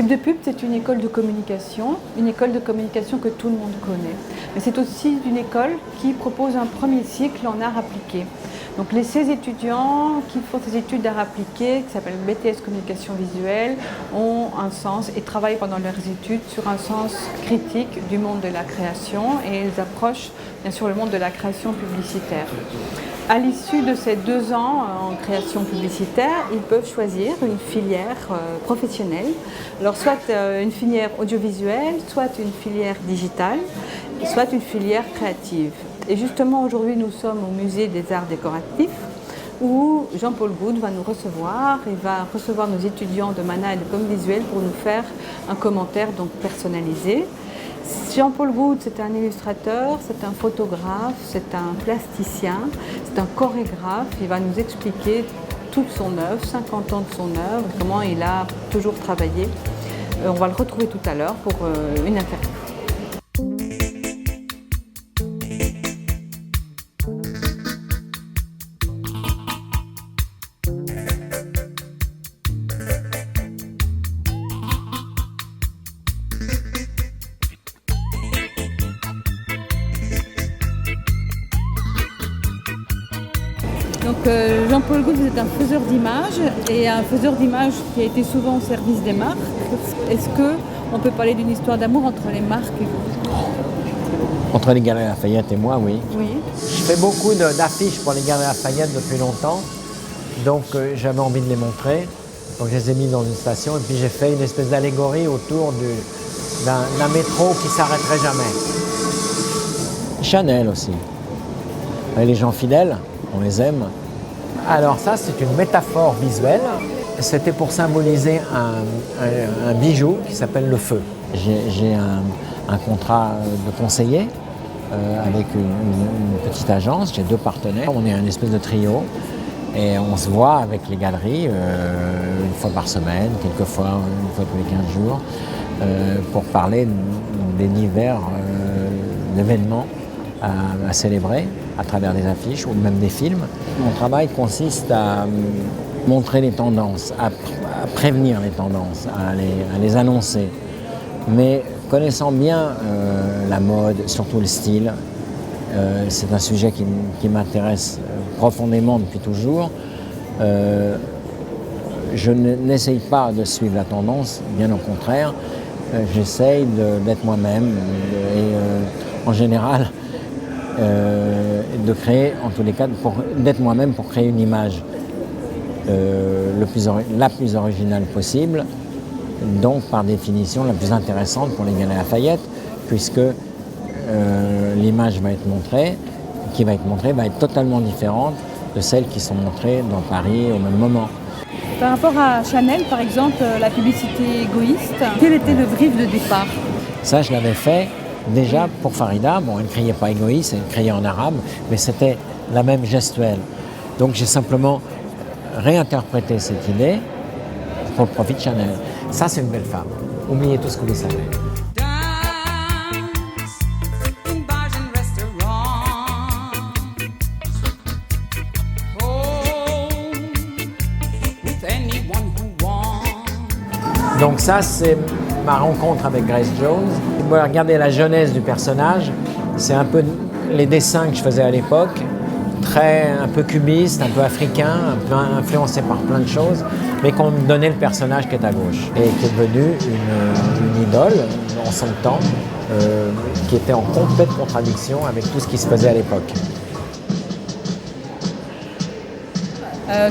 Chef de pub, c'est une école de communication que tout le monde connaît. Mais c'est aussi une école qui propose un premier cycle en art appliqué. Donc ces étudiants qui font ces études d'art appliqué, qui s'appellent BTS Communication Visuelle, ont un sens et travaillent pendant leurs études sur un sens critique du monde de la création et ils approchent bien sûr le monde de la création publicitaire. À l'issue de ces 2 ans en création publicitaire, ils peuvent choisir une filière professionnelle. Alors soit une filière audiovisuelle, soit une filière digitale, soit une filière créative. Et justement aujourd'hui nous sommes au musée des arts décoratifs où Jean-Paul Goude va nous recevoir et va recevoir nos étudiants de Mana et de Com Visuel pour nous faire un commentaire donc personnalisé. Jean-Paul Goude, c'est un illustrateur, c'est un photographe, c'est un plasticien, c'est un chorégraphe. Il va nous expliquer toute son œuvre, 50 ans de son œuvre, comment il a toujours travaillé. On va le retrouver tout à l'heure pour une interview. Donc Jean-Paul Goude, vous êtes un faiseur d'images et un faiseur d'images qui a été souvent au service des marques. Est-ce qu'on peut parler d'une histoire d'amour entre les marques et vous? Entre les Galeries Lafayette et moi, oui. Oui. Je fais beaucoup d'affiches pour les Galeries Lafayette depuis longtemps, donc j'avais envie de les montrer. Donc je les ai mis dans une station et puis j'ai fait une espèce d'allégorie autour d'un métro qui ne s'arrêterait jamais. Chanel aussi. Et les gens fidèles, on les aime. Alors ça, c'est une métaphore visuelle. C'était pour symboliser un bijou qui s'appelle le feu. J'ai un contrat de conseiller avec une petite agence. J'ai 2 partenaires. On est un espèce de trio. Et on se voit avec les galeries une fois par semaine, quelquefois une fois tous les 15 jours, pour parler des divers événements à célébrer à travers des affiches ou même des films. Mon travail consiste à montrer les tendances, à prévenir les tendances, à les annoncer. Mais connaissant bien la mode, surtout le style, c'est un sujet qui m'intéresse profondément depuis toujours. Je n'essaye pas de suivre la tendance, bien au contraire. J'essaye d'être moi-même et en général de créer, en tous les cas, d'être moi-même pour créer une image la plus originale possible, donc par définition la plus intéressante pour les Galeries Lafayette, puisque l'image qui va être montrée va être totalement différente de celles qui sont montrées dans Paris au même moment. Par rapport à Chanel, par exemple, la publicité égoïste, quel était le brief de départ? Ça, je l'avais fait déjà pour Farida. Bon, elle ne criait pas égoïste, elle criait en arabe, mais c'était la même gestuelle. Donc j'ai simplement réinterprété cette idée pour le profit de Chanel. Ça, c'est une belle femme. Oubliez tout ce que vous savez. Donc ça, c'est ma rencontre avec Grace Jones. Vous pouvez regarder la jeunesse du personnage. C'est un peu les dessins que je faisais à l'époque, un peu cubiste, un peu africain, un peu influencé par plein de choses, mais qu'on me donnait le personnage qui est à gauche et qui est devenu une idole en son temps, qui était en complète contradiction avec tout ce qui se faisait à l'époque.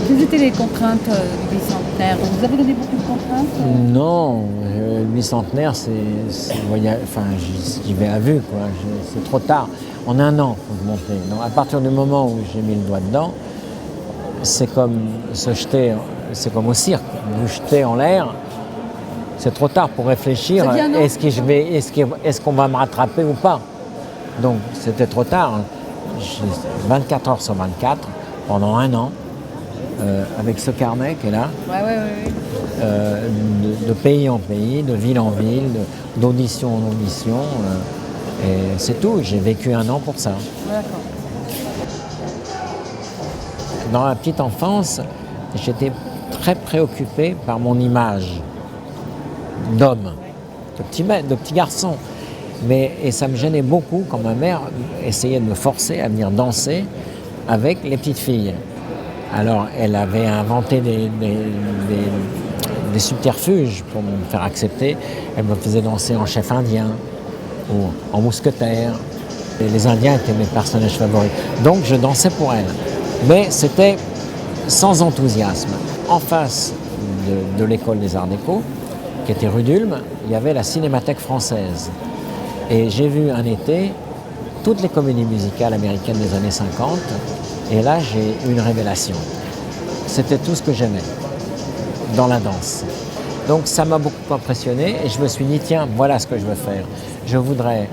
Quelles étaient les contraintes du bicentenaire? Vous avez donné beaucoup de contraintes? Non, le bicentenaire, j'y vais à vue, quoi. C'est trop tard. En un an, il faut monter. Donc, à partir du moment où j'ai mis le doigt dedans, c'est comme se jeter, c'est comme au cirque, vous jetez en l'air. C'est trop tard pour réfléchir. Est-ce qu'on va me rattraper ou pas? Donc c'était trop tard. 24 heures sur 24 pendant un an. Avec ce carnet qui est là, de pays en pays, de ville en ville, d'audition en audition, et c'est tout. J'ai vécu un an pour ça. D'accord. Dans la petite enfance, j'étais très préoccupé par mon image. d'hommes, de petits garçons. Et ça me gênait beaucoup quand ma mère essayait de me forcer à venir danser avec les petites filles. Alors elle avait inventé des subterfuges pour me faire accepter. Elle me faisait danser en chef indien ou en mousquetaire. Et les Indiens étaient mes personnages favoris. Donc je dansais pour elle. Mais c'était sans enthousiasme. En face de l'école des Arts Déco, qui était rue d'Ulm, il y avait la Cinémathèque française. Et j'ai vu un été toutes les comédies musicales américaines des années 50. Et là, j'ai eu une révélation. C'était tout ce que j'aimais dans la danse. Donc ça m'a beaucoup impressionné et je me suis dit, tiens, voilà ce que je veux faire. Je voudrais,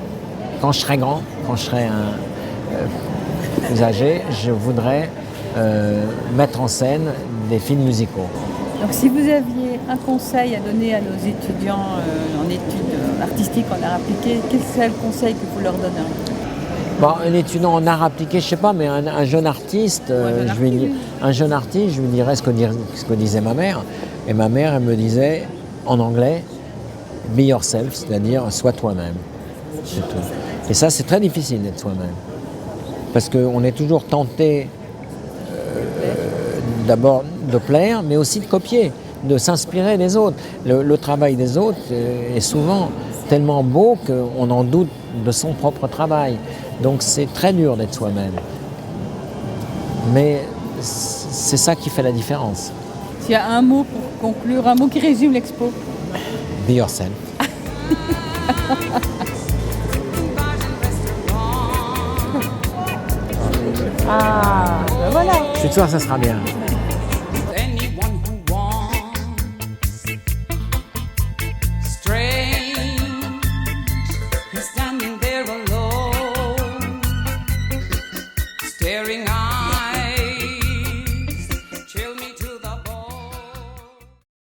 quand je serai grand, quand je serai plus âgé, je voudrais mettre en scène des films musicaux. Donc si vous aviez un conseil à donner à nos étudiants en études artistiques, en art appliqué, quel serait le conseil que vous leur donneriez? Bon, un étudiant en art appliqué, je ne sais pas, mais un jeune artiste, un jeune artiste, je lui dirais ce que disait ma mère. Et ma mère, elle me disait en anglais, be yourself, c'est-à-dire sois toi-même. C'est tout. Et ça, c'est très difficile d'être soi-même. Parce qu'on est toujours tenté d'abord de plaire, mais aussi de copier, de s'inspirer des autres. Le travail des autres est souvent tellement beau qu'on en doute de son propre travail. Donc c'est très dur d'être soi-même. Mais c'est ça qui fait la différence. S'il y a un mot pour conclure, un mot qui résume l'expo. Be yourself. Ah, ben voilà. Je suis sûr que ça sera bien. Staring